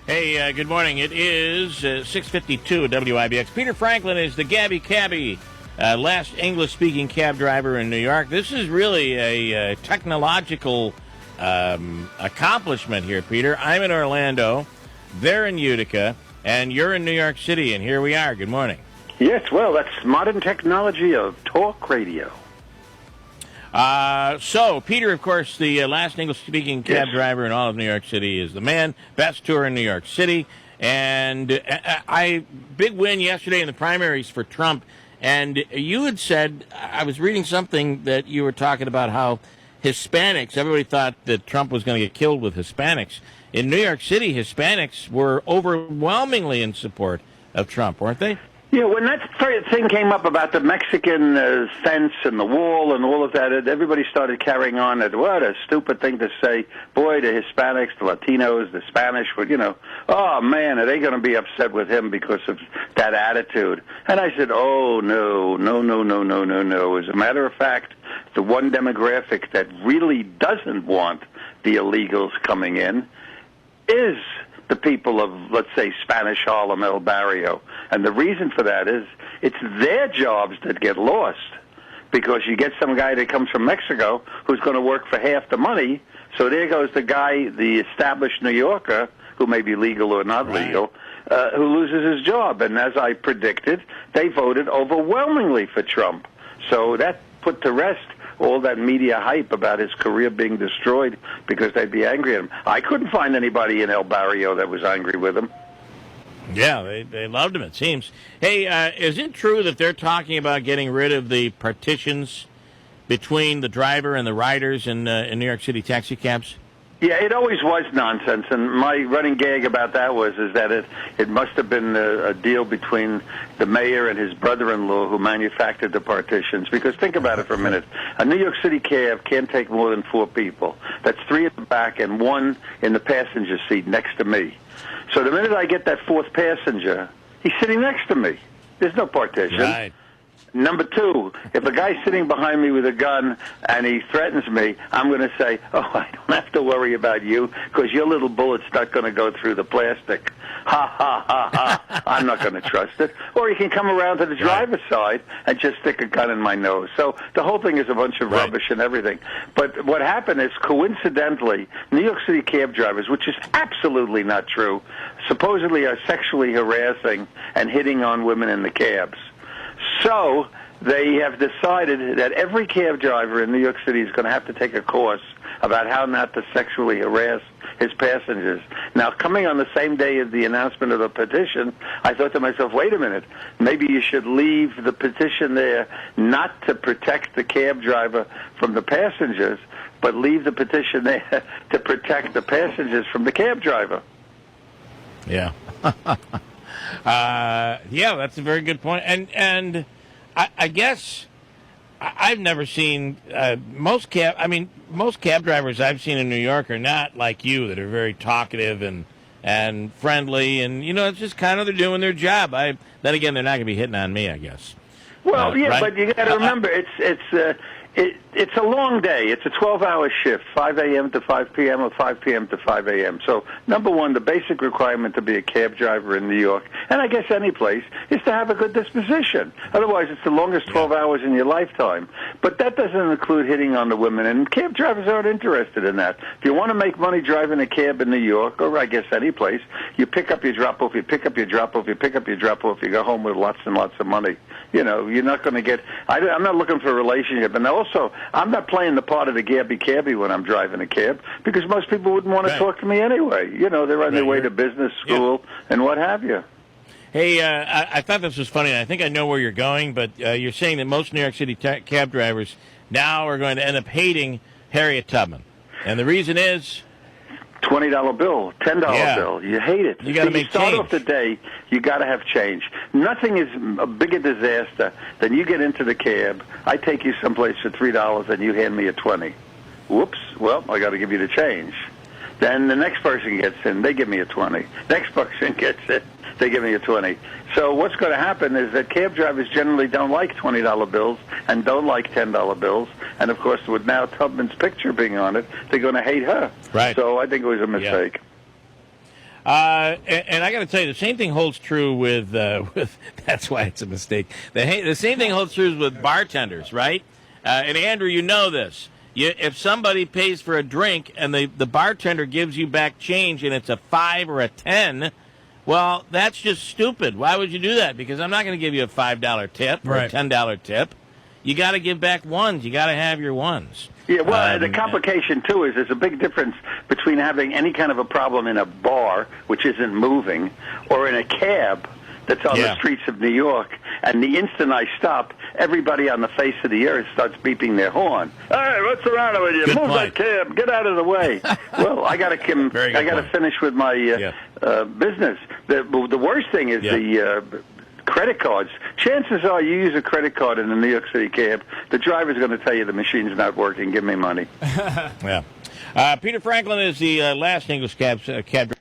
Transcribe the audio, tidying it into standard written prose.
Hey, good morning. It is 6:52 at WIBX. Peter Franklin is the Gabby Cabbie, last English-speaking cab driver in New York. This is really a technological accomplishment here, Peter. I'm in Orlando, they're in Utica, and you're in New York City, and here we are. Good morning. Yes, well, that's modern technology of talk radio. So, Peter, of course, the last English-speaking cab driver in all of New York City is the man. Best tour in New York City. And big win yesterday in the primaries for Trump. And you had said, I was reading something that you were talking about how Hispanics, everybody thought that Trump was going to get killed with Hispanics. In New York City, Hispanics were overwhelmingly in support of Trump, weren't they? Yeah, when that thing came up about the Mexican fence and the wall and all of that, everybody started carrying on that, what a stupid thing to say. Boy, the Hispanics, the Latinos, the Spanish would, oh, man, are they going to be upset with him because of that attitude? And I said, oh, no. As a matter of fact, the one demographic that really doesn't want the illegals coming in is the people of, let's say, Spanish Harlem, El Barrio. And the reason for that is it's their jobs that get lost, because you get some guy that comes from Mexico who's going to work for half the money. So there goes the guy, the established New Yorker, who may be legal or not legal, who loses his job. And as I predicted, they voted overwhelmingly for Trump. So that put to rest all that media hype about his career being destroyed because they'd be angry at him. I couldn't find anybody in El Barrio that was angry with him. Yeah, they loved him, it seems. Hey, is it true that they're talking about getting rid of the partitions between the driver and the riders in New York City taxi cabs? Yeah, it always was nonsense, and my running gag about that is that it must have been a deal between the mayor and his brother-in-law who manufactured the partitions. Because think about it for a minute. A New York City cab can't take more than 4 people. That's 3 at the back and 1 in the passenger seat next to me. So the minute I get that 4th passenger, he's sitting next to me. There's no partition. Right. Number 2, if a guy's sitting behind me with a gun and he threatens me, I'm going to say, oh, I don't have to worry about you because your little bullet's not going to go through the plastic. Ha, ha, ha, ha. I'm not going to trust it. Or you can come around to the driver's side and just stick a gun in my nose. So the whole thing is a bunch of rubbish and everything. But what happened is, coincidentally, New York City cab drivers, which is absolutely not true, supposedly are sexually harassing and hitting on women in the cabs. So they have decided that every cab driver in New York City is going to have to take a course about how not to sexually harass his passengers. Now, coming on the same day of the announcement of the petition, I thought to myself, wait a minute, maybe you should leave the petition there not to protect the cab driver from the passengers, but leave the petition there to protect the passengers from the cab driver. Yeah. Yeah, that's a very good point. And I guess I've never seen most cab drivers I've seen in New York are not like you, that are very talkative and friendly, and it's just kind of they're doing their job. Then again, they're not going to be hitting on me, I guess. Well, right? But you got to remember, it's a long day. It's a 12-hour shift, 5 a.m. to 5 p.m. or 5 p.m. to 5 a.m. So, number one, the basic requirement to be a cab driver in New York, and I guess any place, is to have a good disposition. Otherwise, it's the longest 12 hours in your lifetime. But that doesn't include hitting on the women, and cab drivers aren't interested in that. If you want to make money driving a cab in New York, or I guess any place, you pick up your drop-off, you pick up your drop-off, you pick up your drop-off, you go home with lots and lots of money. You're not going to get... I'm not looking for a relationship. And also, I'm not playing the part of the Gabby Cabbie when I'm driving a cab, because most people wouldn't want to talk to me anyway. They're on their way to business school and what have you. Hey, I thought this was funny. I think I know where you're going, but you're saying that most New York City cab drivers now are going to end up hating Harriet Tubman. And the reason is... $20 bill, $10 bill. You hate it. You got to make start change. off the day, you got to have change. Nothing is a bigger disaster than you get into the cab, I take you someplace for $3 and you hand me a 20. Whoops, well, I got to give you the change. Then the next person gets in, they give me a 20. Next person gets in, they give me a 20. So what's going to happen is that cab drivers generally don't like $20 bills and don't like $10 bills. And, of course, with now Tubman's picture being on it, they're going to hate her. Right. So I think it was a mistake. And I got to tell you, the same thing holds true with that's why it's a mistake. The same thing holds true with bartenders, right? And Andrew, you know this. If somebody pays for a drink and the bartender gives you back change and it's a 5 or a 10, well, that's just stupid. Why would you do that? Because I'm not going to give you a $5 tip or a $10 tip. You got to give back ones. You got to have your ones. Yeah, well, the complication, too, is there's a big difference between having any kind of a problem in a bar, which isn't moving, or in a cab that's on the streets of New York, and the instant I stop, everybody on the face of the earth starts beeping their horn. Hey, what's the matter with you? Move that cab. Get out of the way. Well, I got to finish with my business. The worst thing is the credit cards. Chances are you use a credit card in a New York City cab, the driver's going to tell you the machine's not working. Give me money. Peter Franklin is the last English cab driver.